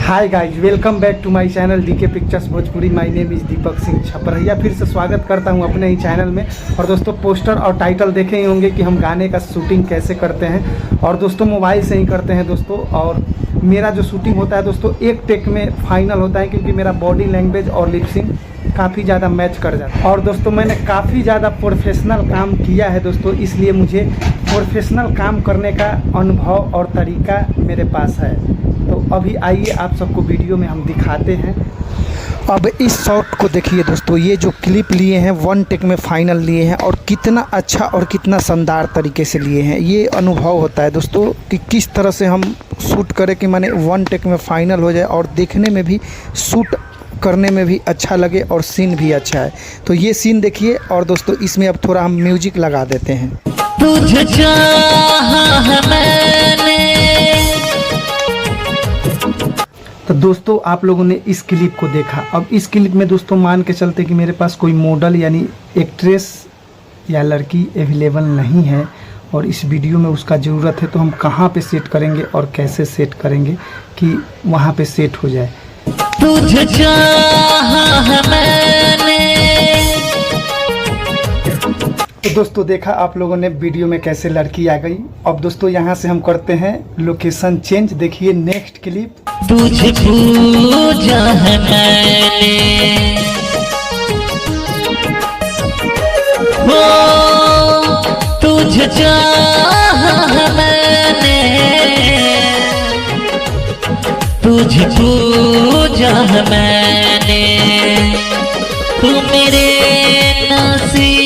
Hi guys, welcome back to my channel DK pictures Bhojpuri. My name is Deepak Singh Chhapraiya. फिर से स्वागत करता हूं अपने ही चैनल में। और दोस्तों, पोस्टर और टाइटल देखे ही होंगे कि हम गाने का शूटिंग कैसे करते हैं। और दोस्तों, मोबाइल से ही करते हैं दोस्तों। और मेरा जो शूटिंग होता है दोस्तों, एक टेक में फाइनल होता है, क्योंकि मेरा बॉडी लैंग्वेज और लिपसिंग काफ़ी ज़्यादा मैच कर जाता है। और दोस्तों, मैंने काफ़ी ज़्यादा प्रोफेशनल काम किया है दोस्तों, इसलिए मुझे प्रोफेशनल काम करने का अनुभव और तरीका मेरे पास है। तो अभी आइए आप सबको वीडियो में हम दिखाते हैं। अब इस शॉट को देखिए दोस्तों, ये जो क्लिप लिए हैं वन टेक में फाइनल लिए हैं, और कितना अच्छा और कितना शानदार तरीके से लिए हैं। ये अनुभव होता है दोस्तों कि किस तरह से हम शूट करें कि माने वन टेक में फाइनल हो जाए और देखने में भी, शूट करने में भी अच्छा लगे और सीन भी अच्छा है। तो ये सीन देखिए। और दोस्तों, इसमें अब थोड़ा हम म्यूजिक लगा देते हैं। तुझे चाहा है मैंने। तो दोस्तों, आप लोगों ने इस क्लिप को देखा। अब इस क्लिप में दोस्तों मान के चलते कि मेरे पास कोई मॉडल यानी एक्ट्रेस या लड़की अवेलेबल नहीं है, और इस वीडियो में उसका ज़रूरत है। तो हम कहाँ पे सेट करेंगे और कैसे सेट करेंगे कि वहाँ पे सेट हो जाए। तुझे चाहा है मैंने। तो दोस्तों, देखा आप लोगों ने वीडियो में कैसे लड़की आ गई। अब दोस्तों, यहाँ से हम करते हैं लोकेशन चेंज। देखिए नेक्स्ट क्लिप। तुझे पूजा है मैंने। हो तुझे चाहा है मैंने। तुझे पूजा है मैंने। तू मेरे नसीब।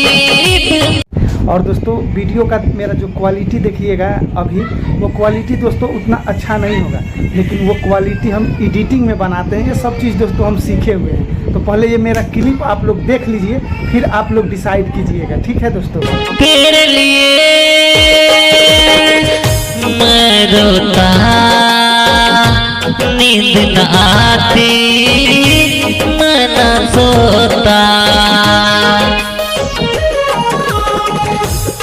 और दोस्तों, वीडियो का मेरा जो क्वालिटी देखिएगा अभी, वो क्वालिटी दोस्तों उतना अच्छा नहीं होगा, लेकिन वो क्वालिटी हम एडिटिंग में बनाते हैं। ये सब चीज़ दोस्तों हम सीखे हुए हैं। तो पहले ये मेरा क्लिप आप लोग देख लीजिए, फिर आप लोग डिसाइड कीजिएगा। ठीक है दोस्तों। तेरे लिए मैं रोता, नींद न आती, मैं न सोता।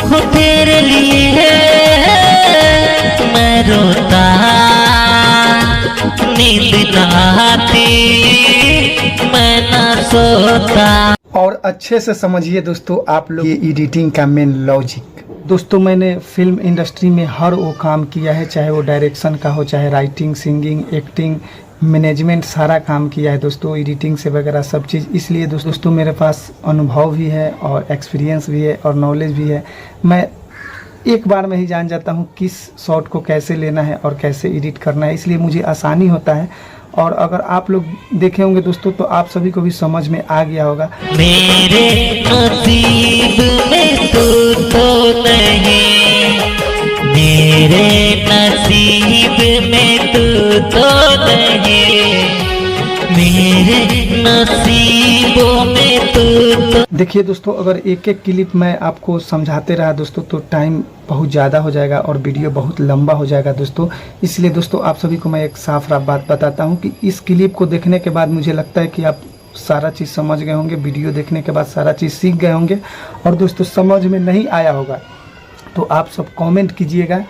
हो तेरे लिए मैं रोता, नींद न आती, मैं न सोता। और अच्छे से समझिए दोस्तों आप लोग ये एडिटिंग का मेन लॉजिक। दोस्तों, मैंने फिल्म इंडस्ट्री में हर वो काम किया है, चाहे वो डायरेक्शन का हो, चाहे राइटिंग, सिंगिंग, एक्टिंग, मैनेजमेंट, सारा काम किया है दोस्तों, एडिटिंग से वगैरह सब चीज़। इसलिए दोस्तों मेरे पास अनुभव भी है और एक्सपीरियंस भी है और नॉलेज भी है। मैं एक बार में ही जान जाता हूँ किस शॉट को कैसे लेना है और कैसे एडिट करना है, इसलिए मुझे आसानी होता है। और अगर आप लोग देखे होंगे दोस्तों, तो आप सभी को भी समझ में आ गया होगा। मेरे नसीब में तू तो नहीं, मेरे नसीब में तू तो नहीं, मेरे नसीबों में तू तो। देखिए दोस्तों, अगर एक एक क्लिप मैं आपको समझाते रहा दोस्तों, तो टाइम बहुत ज़्यादा हो जाएगा और वीडियो बहुत लंबा हो जाएगा दोस्तों। इसलिए दोस्तों आप सभी को मैं एक साफ राफ बात बताता हूं कि इस क्लिप को देखने के बाद मुझे लगता है कि आप सारा चीज़ समझ गए होंगे। वीडियो देखने के बाद सारा चीज़ सीख गए होंगे। और दोस्तों, समझ में नहीं आया होगा तो आप सब कमेंट कीजिएगा,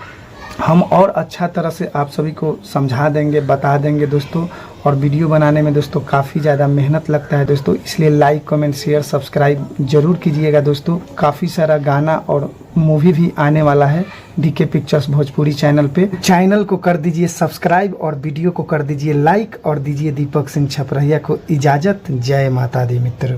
हम और अच्छा तरह से आप सभी को समझा देंगे, बता देंगे दोस्तों। और वीडियो बनाने में दोस्तों काफ़ी ज़्यादा मेहनत लगता है दोस्तों, इसलिए लाइक, कमेंट, शेयर, सब्सक्राइब जरूर कीजिएगा दोस्तों। काफ़ी सारा गाना और मूवी भी आने वाला है डीके पिक्चर्स भोजपुरी चैनल पे। चैनल को कर दीजिए सब्सक्राइब और वीडियो को कर दीजिए लाइक, और दीजिए दीपक सिंह छपरहिया को इजाज़त। जय माता दी मित्रों।